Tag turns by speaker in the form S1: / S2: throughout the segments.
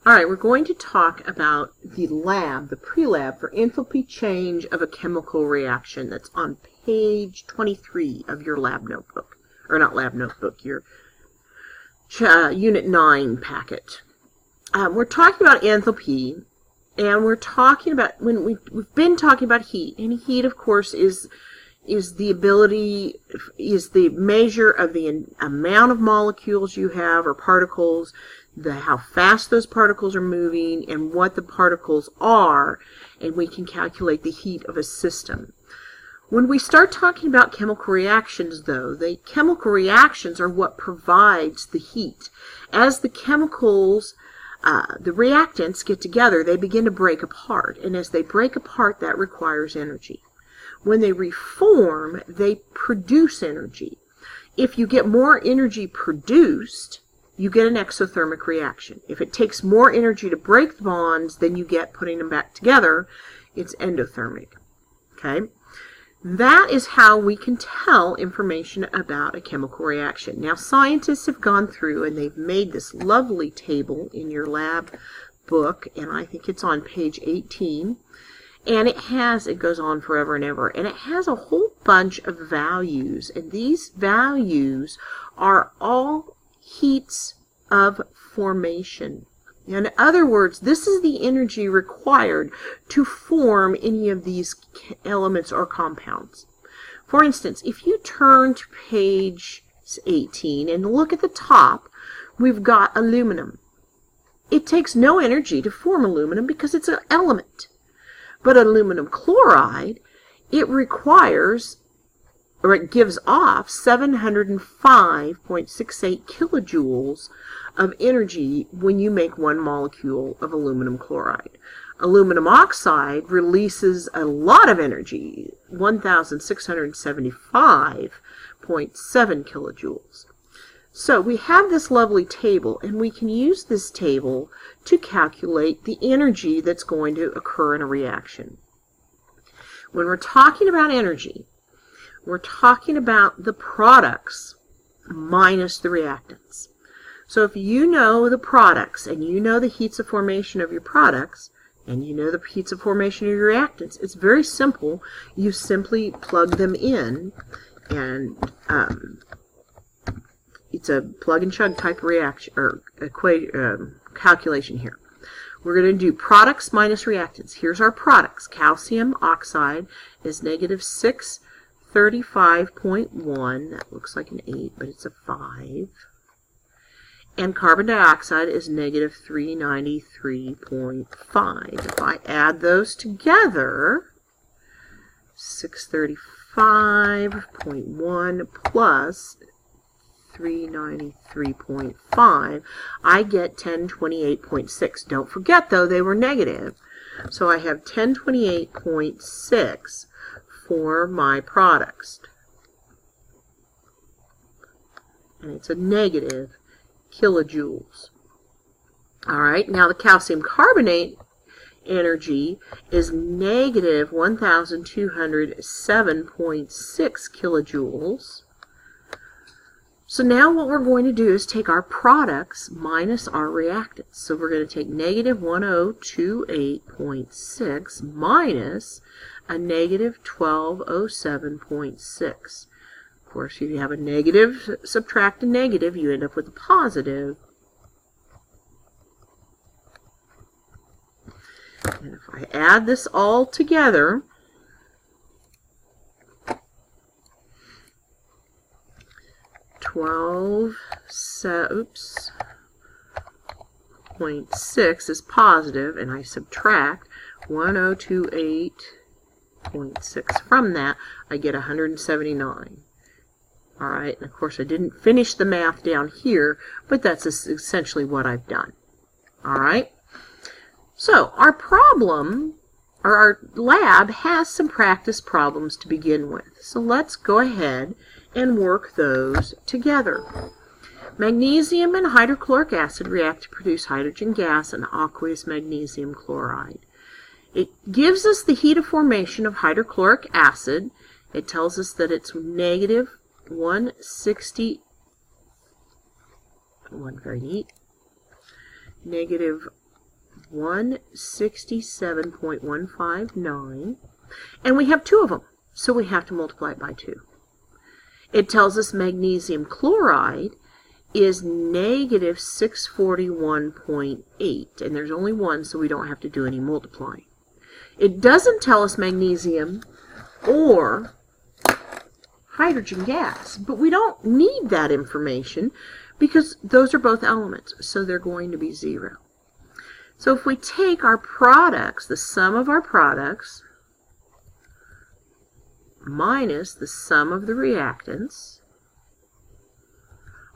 S1: All right, we're going to talk about the lab, the pre-lab for enthalpy change of a chemical reaction. That's on page 23 of your lab notebook. Or not lab notebook, your Unit 9 packet. We're talking about enthalpy, and we're talking about, when we've been talking about heat, and heat, of course, is the ability, is the measure of the amount of molecules you have, or particles, how fast those particles are moving, and what the particles are, and we can calculate the heat of a system. When we start talking about chemical reactions, though, the chemical reactions are what provides the heat. As the chemicals, the reactants get together, they begin to break apart, and as they break apart, that requires energy. When they reform, they produce energy. If you get more energy produced, you get an exothermic reaction. If it takes more energy to break the bonds than you get putting them back together, it's endothermic. Okay? That is how we can tell information about a chemical reaction. Now, scientists have gone through and they've made this lovely table in your lab book, and I think it's on page 18. And it goes on forever and ever, and it has a whole bunch of values, and these values are all heats of formation. In other words, this is the energy required to form any of these elements or compounds. For instance, if you turn to page 18 and look at the top, we've got aluminum. It takes no energy to form aluminum because it's an element. But aluminum chloride, it requires, or it gives off 705.68 kilojoules of energy when you make one molecule of aluminum chloride. Aluminum oxide releases a lot of energy, 1,675.7 kilojoules. So we have this lovely table, and we can use this table to calculate the energy that's going to occur in a reaction. When we're talking about energy, we're talking about the products minus the reactants. So if you know the products, and you know the heats of formation of your products, and you know the heats of formation of your reactants, it's very simple. You simply plug them in, and it's a plug-and-chug type of reaction, or calculation here. We're going to do products minus reactants. Here's our products. Calcium oxide is negative 635.1. That looks like an 8, but it's a 5. And carbon dioxide is negative 393.5. If I add those together, 635.1 plus 393.5, I get 1028.6. Don't forget, though, they were negative. So I have 1028.6 for my products. And it's a negative kilojoules. All right, now the calcium carbonate energy is negative 1,207.6 kilojoules. So now what we're going to do is take our products minus our reactants. So we're going to take negative 1028.6 minus a negative 1207.6. Of course, if you have a negative, subtract a negative, you end up with a positive. And if I add this all together, oops, 0.6 is positive, and I subtract 1028.6 from that, I get 179. All right, and of course I didn't finish the math down here, but that's essentially what I've done. All right, so our problem, or our lab, has some practice problems to begin with. So let's go ahead and work those together. Magnesium and hydrochloric acid react to produce hydrogen gas and aqueous magnesium chloride. It gives us the heat of formation of hydrochloric acid. It tells us that it's negative 160, very neat, negative 167.159, and we have two of them, so we have to multiply it by 2. It tells us magnesium chloride is negative 641.8, and there's only one, so we don't have to do any multiplying. It doesn't tell us magnesium or hydrogen gas, but we don't need that information because those are both elements, so they're going to be 0. So if we take our products, the sum of our products, minus the sum of the reactants,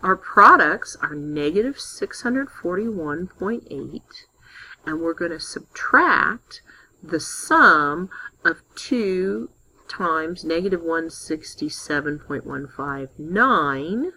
S1: our products are negative 641.8, and we're going to subtract the sum of 2 times negative 167.159,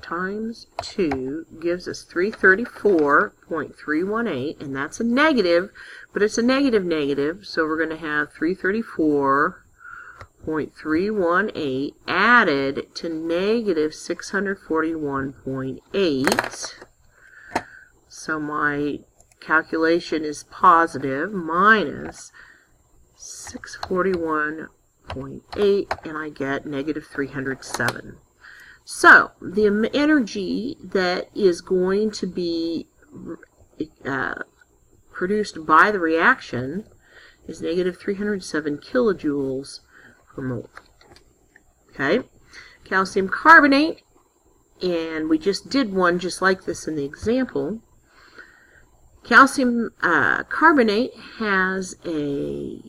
S1: times 2 gives us 334.318, and that's a negative, but it's a negative, so we're going to have 334.318 added to negative 641.8. So my calculation is positive minus 641.8, and I get negative 307. So the energy that is going to be produced by the reaction is negative 307 kilojoules per mole. Okay, calcium carbonate, and we just did one just like this in the example. Calcium carbonate has a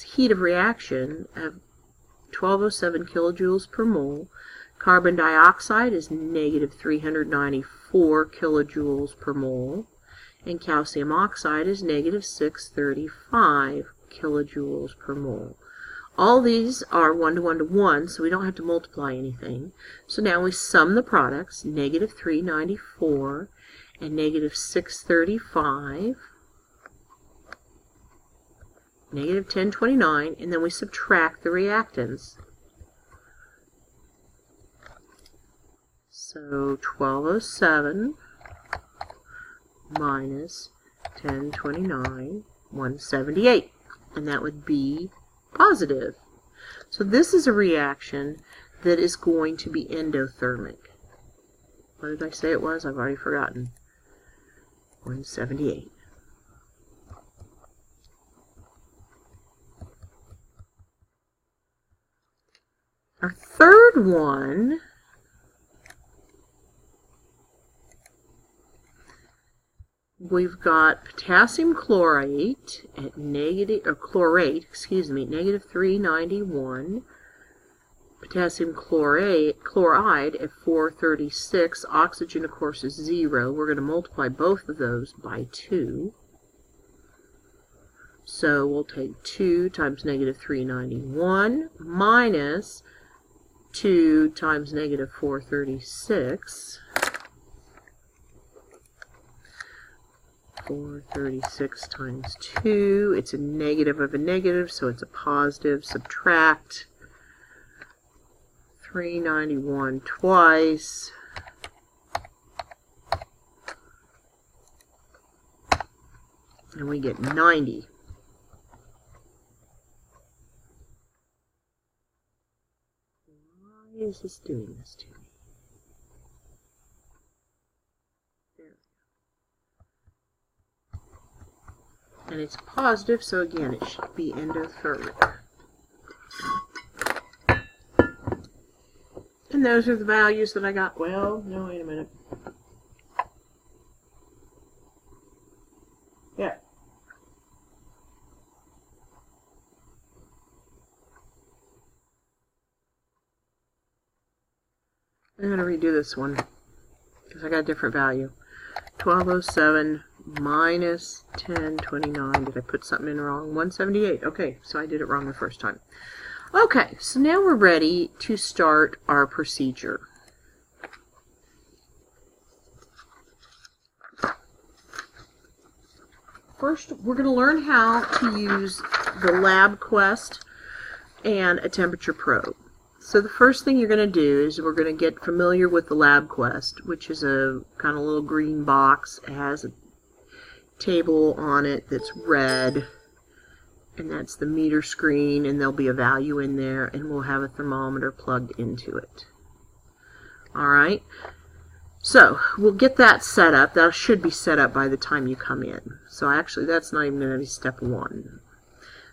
S1: heat of reaction of 1207 kilojoules per mole. Carbon dioxide is negative 394 kilojoules per mole, and calcium oxide is negative 635 kilojoules per mole. All these are 1 to 1 to 1, so we don't have to multiply anything. So now we sum the products, negative 394 and negative 635, negative 1029, and then we subtract the reactants. So 1207 minus 1029, 178, and that would be positive. So this is a reaction that is going to be endothermic. What did I say it was? I've already forgotten. 178. Our third one we've got potassium chlorate at negative 391, potassium chloride at 436, oxygen of course is 0. We're going to multiply both of those by 2. So we'll take 2 times negative 391 minus 2 times negative 436. 436 times 2, it's a negative of a negative, so it's a positive. Subtract 391 twice. And we get 90. Why is this doing this to me? And it's positive, so again, it should be endothermic. And those are the values that I got. Well, no, wait a minute. Yeah. I'm going to redo this one because I got a different value. 1207 minus 1029. Did I put something in wrong? 178. Okay, so I did it wrong the first time. Okay, so now we're ready to start our procedure. first we're going to learn how to use the lab quest and a temperature probe. So the first thing you're going to do is we're going to get familiar with the lab quest, which is a kind of little green box. It has a table on it that's red, and that's the meter screen, and there'll be a value in there, and we'll have a thermometer plugged into it. Alright, so we'll get that set up. That should be set up by the time you come in. So actually that's not even going to be step one.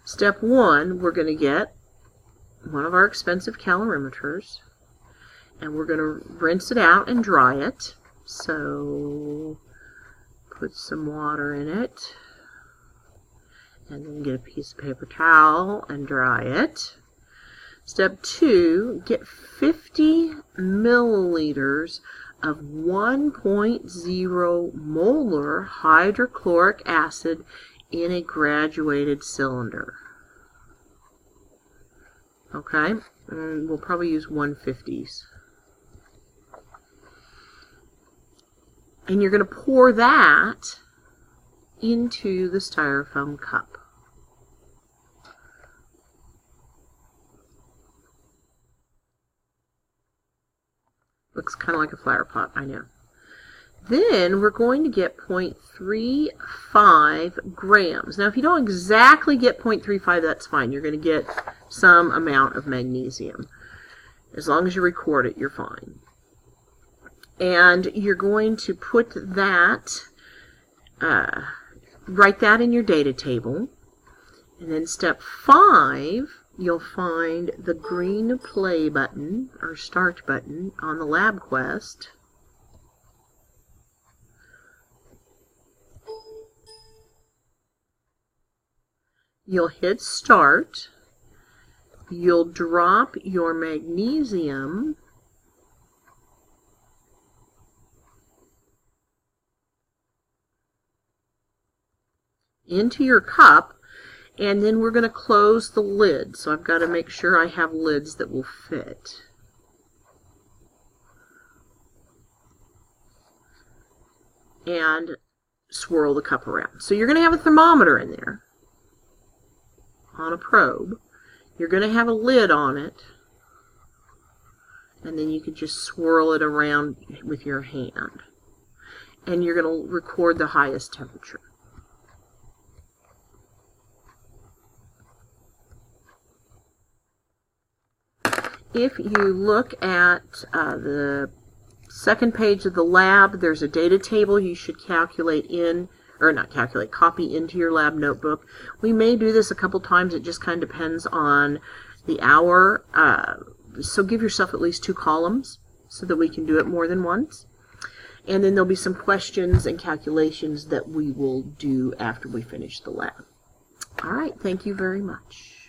S1: Step one, we're going to get one of our expensive calorimeters, and we're going to rinse it out and dry it. So put some water in it, and then get a piece of paper towel and dry it. Step two, get 50 milliliters of 1.0 molar hydrochloric acid in a graduated cylinder. Okay, and we'll probably use 150s. And you're going to pour that into the styrofoam cup. Looks kind of like a flower pot, I know. Then we're going to get 0.35 grams. Now, if you don't exactly get 0.35, that's fine. You're going to get some amount of magnesium. As long as you record it, you're fine. And you're going to put that, write that in your data table. And then step 5, you'll find the green play button, or start button, on the lab quest. You'll hit start. You'll drop your magnesium into your cup, and then we're going to close the lid. So I've got to make sure I have lids that will fit. And swirl the cup around. So you're going to have a thermometer in there on a probe. You're going to have a lid on it, and then you can just swirl it around with your hand. And you're going to record the highest temperature. If you look at the second page of the lab, there's a data table you should calculate in, or not calculate, copy into your lab notebook. We may do this a couple times. It just kind of depends on the hour. So give yourself at least 2 columns so that we can do it more than once. And then there'll be some questions and calculations that we will do after we finish the lab. All right, thank you very much.